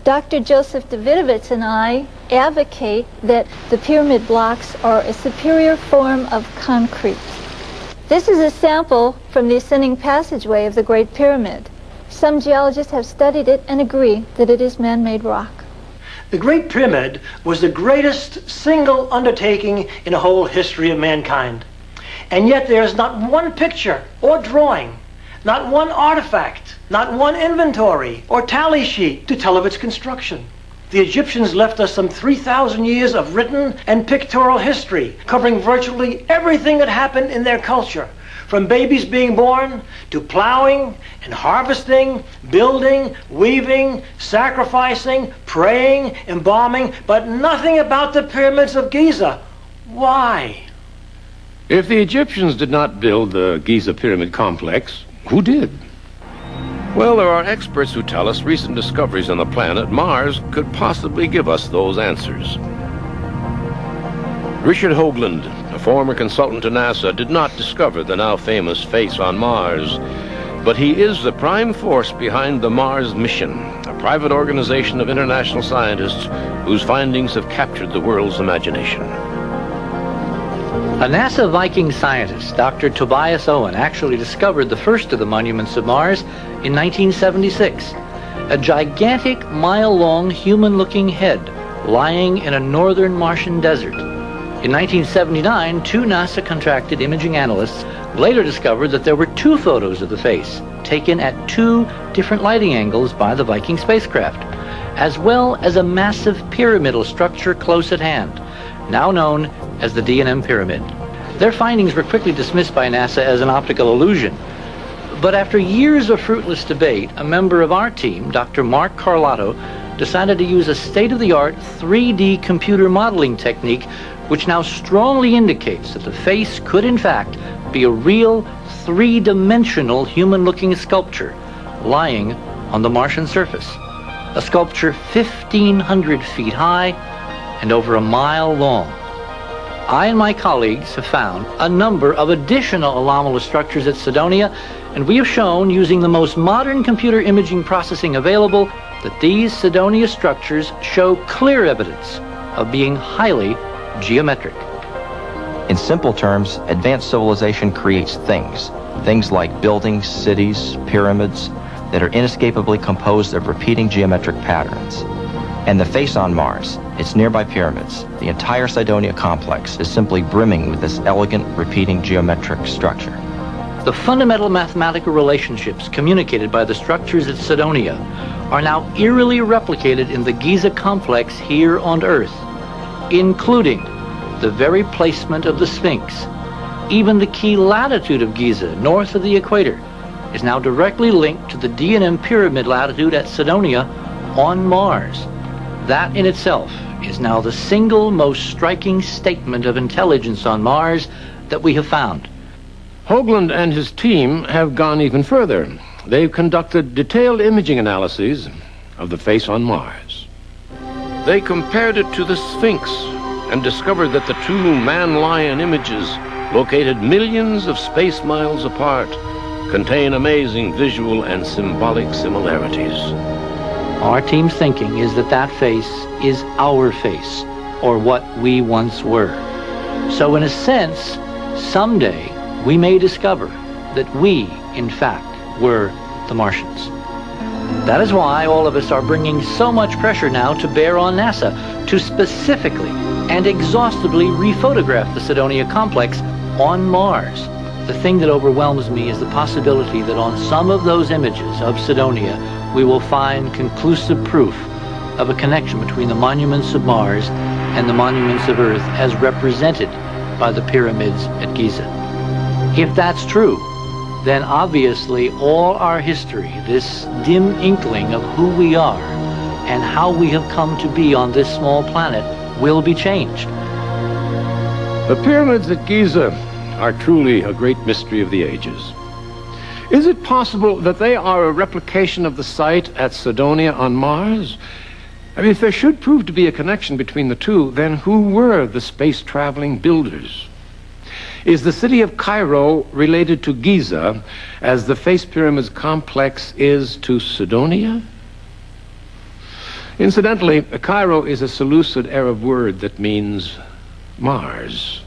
Dr. Joseph Davidovits and I advocate that the pyramid blocks are a superior form of concrete. This is a sample from the ascending passageway of the Great Pyramid. Some geologists have studied it and agree that it is man-made rock. The Great Pyramid was the greatest single undertaking in the whole history of mankind. And yet there's not one picture or drawing, not one artifact, not one inventory or tally sheet to tell of its construction. The Egyptians left us some 3,000 years of written and pictorial history, covering virtually everything that happened in their culture, from babies being born to plowing and harvesting, building, weaving, sacrificing, praying, embalming, but nothing about the pyramids of Giza. Why? If the Egyptians did not build the Giza Pyramid Complex, who did? Well, there are experts who tell us recent discoveries on the planet Mars could possibly give us those answers. Richard Hoagland, a former consultant to NASA, did not discover the now famous face on Mars, but he is the prime force behind the Mars mission, a private organization of international scientists whose findings have captured the world's imagination. A NASA Viking scientist, Dr. Tobias Owen, actually discovered the first of the monuments of Mars in 1976. A gigantic, mile-long, human-looking head lying in a northern Martian desert. In 1979, two NASA-contracted imaging analysts later discovered that there were two photos of the face, taken at two different lighting angles by the Viking spacecraft, as well as a massive pyramidal structure close at hand, now known as the D&M Pyramid. Their findings were quickly dismissed by NASA as an optical illusion. But after years of fruitless debate, a member of our team, Dr. Mark Carlotto, decided to use a state-of-the-art 3D computer modeling technique which now strongly indicates that the face could in fact be a real three-dimensional human-looking sculpture lying on the Martian surface. A sculpture 1,500 feet high and over a mile long. I and my colleagues have found a number of additional anomalous structures at Cydonia, and we have shown, using the most modern computer imaging processing available, that these Cydonia structures show clear evidence of being highly geometric. In simple terms, advanced civilization creates things like buildings, cities, pyramids, that are inescapably composed of repeating geometric patterns. And the face on Mars, its nearby pyramids, the entire Cydonia complex is simply brimming with this elegant, repeating geometric structure. The fundamental mathematical relationships communicated by the structures at Cydonia are now eerily replicated in the Giza complex here on Earth, including the very placement of the Sphinx. Even the key latitude of Giza, north of the equator, is now directly linked to the D&M Pyramid latitude at Cydonia on Mars. That in itself is now the single most striking statement of intelligence on Mars that we have found. Hoagland and his team have gone even further. They've conducted detailed imaging analyses of the face on Mars. They compared it to the Sphinx and discovered that the two man-lion images, located millions of space miles apart, contain amazing visual and symbolic similarities. Our team's thinking is that that face is our face, or what we once were. So in a sense, someday we may discover that we, in fact, were the Martians. That is why all of us are bringing so much pressure now to bear on NASA to specifically and exhaustively rephotograph the Cydonia complex on Mars. The thing that overwhelms me is the possibility that on some of those images of Cydonia, we will find conclusive proof of a connection between the monuments of Mars and the monuments of Earth as represented by the pyramids at Giza. If that's true, then obviously all our history, this dim inkling of who we are and how we have come to be on this small planet, will be changed. The pyramids at Giza are truly a great mystery of the ages. Is it possible that they are a replication of the site at Cydonia on Mars? I mean, if there should prove to be a connection between the two, then who were the space-traveling builders? Is the city of Cairo related to Giza as the Face Pyramids complex is to Cydonia? Incidentally, Cairo is a Seleucid Arab word that means Mars.